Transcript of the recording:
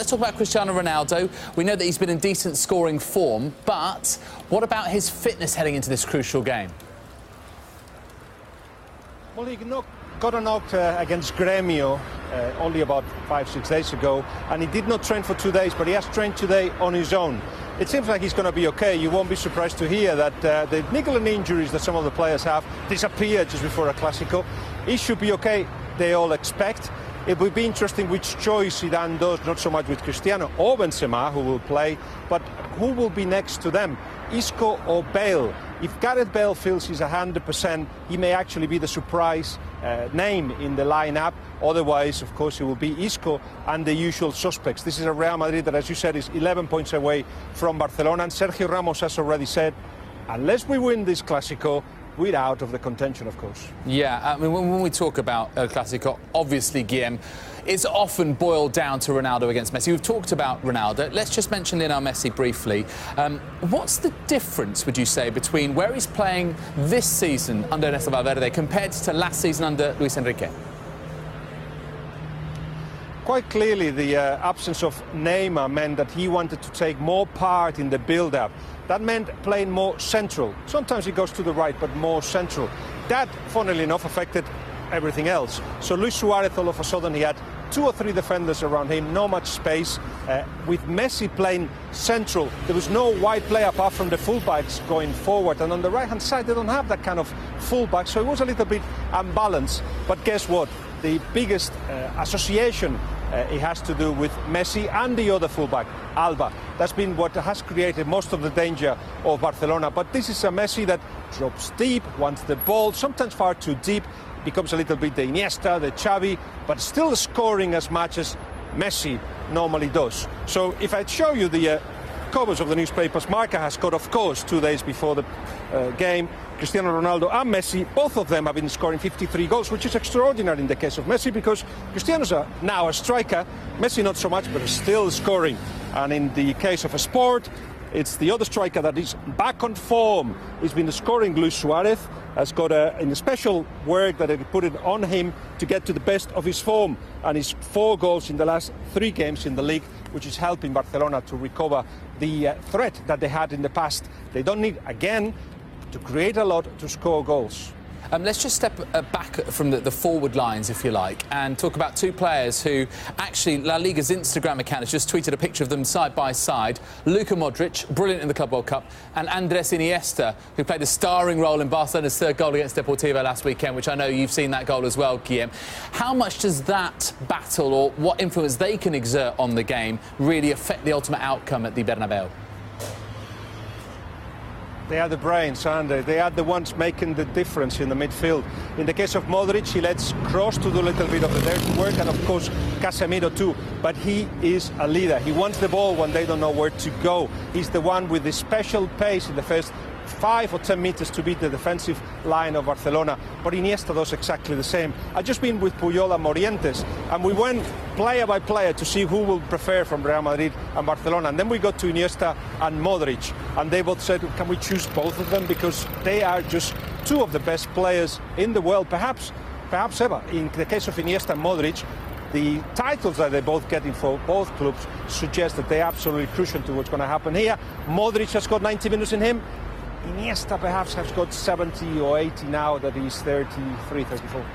let's talk about Cristiano Ronaldo. We know that he's been in decent scoring form, but what about his fitness heading into this crucial game? Well, he got a knock against Gremio only about 5-6 days ago, and he did not train for 2 days, but he has trained today on his own. It seems like he's going to be okay. You won't be surprised to hear that the niggling injuries that some of the players have disappeared just before a Clasico. He should be okay, they all expect. It will be interesting which choice Zidane does, not so much with Cristiano or Benzema, who will play, but who will be next to them, Isco or Bale. If Gareth Bale feels he's 100%, he may actually be the surprise name in the lineup. Otherwise, of course, it will be Isco and the usual suspects. This is a Real Madrid that, as you said, is 11 points away from Barcelona. And Sergio Ramos has already said, unless we win this Clasico, we're out of the contention, of course. Yeah, I mean, when we talk about Clasico, obviously, Guillem, it's often boiled down to Ronaldo against Messi. We've talked about Ronaldo. Let's just mention Lionel Messi briefly. What's the difference, would you say, between where he's playing this season under Ernesto Valverde compared to last season under Luis Enrique? Quite clearly, the absence of Neymar meant that he wanted to take more part in the build-up. That meant playing more central. Sometimes he goes to the right, but more central. That, funnily enough, affected everything else. So Luis Suarez, all of a sudden, he had 2 or 3 defenders around him, no much space. With Messi playing central, there was no wide play apart from the fullbacks going forward. And on the right-hand side, they don't have that kind of fullback, so it was a little bit unbalanced. But guess what? The biggest association it has to do with Messi and the other fullback, Alba. That's been what has created most of the danger of Barcelona. But this is a Messi that drops deep, wants the ball, sometimes far too deep, becomes a little bit the Iniesta, the Xavi, but still scoring as much as Messi normally does. So if I show you the covers of the newspapers, Marca has got, of course, 2 days before the game, Cristiano Ronaldo and Messi, both of them have been scoring 53 goals, which is extraordinary in the case of Messi, because Cristiano's now a striker, Messi not so much, but still scoring. And in the case of a sport, it's the other striker that is back on form. He's been scoring. Luis Suarez has got in the special work that they put it on him to get to the best of his form, and his 4 goals in the last 3 games in the league, which is helping Barcelona to recover the threat that they had in the past. They don't need, again, to create a lot to score goals. Let's just step back from the forward lines, if you like, and talk about 2 players who actually La Liga's Instagram account has just tweeted a picture of them side by side. Luka Modric, brilliant in the Club World Cup, and Andres Iniesta, who played a starring role in Barcelona's 3rd goal against Deportivo last weekend, which I know you've seen that goal as well, Guillem. How much does that battle, or what influence they can exert on the game, really affect the ultimate outcome at the Bernabeu? They are the brains, aren't they? They are the ones making the difference in the midfield. In the case of Modric, he lets Kroos to do a little bit of the dirty work, and of course Casemiro too. But he is a leader. He wants the ball when they don't know where to go. He's the one with the special pace in the first 5 or 10 meters to beat the defensive line of Barcelona. But Iniesta does exactly the same. I've just been with Puyol and Morientes, and we went player by player to see who will prefer from Real Madrid and Barcelona. And then we got to Iniesta and Modric, and they both said, can we choose both of them? Because they are just 2 of the best players in the world, perhaps ever. In the case of Iniesta and Modric, the titles that they're both getting for both clubs suggest that they're absolutely crucial to what's going to happen here. Modric has got 90 minutes in him. Iniesta perhaps has got 70 or 80 now that he's 33, 34.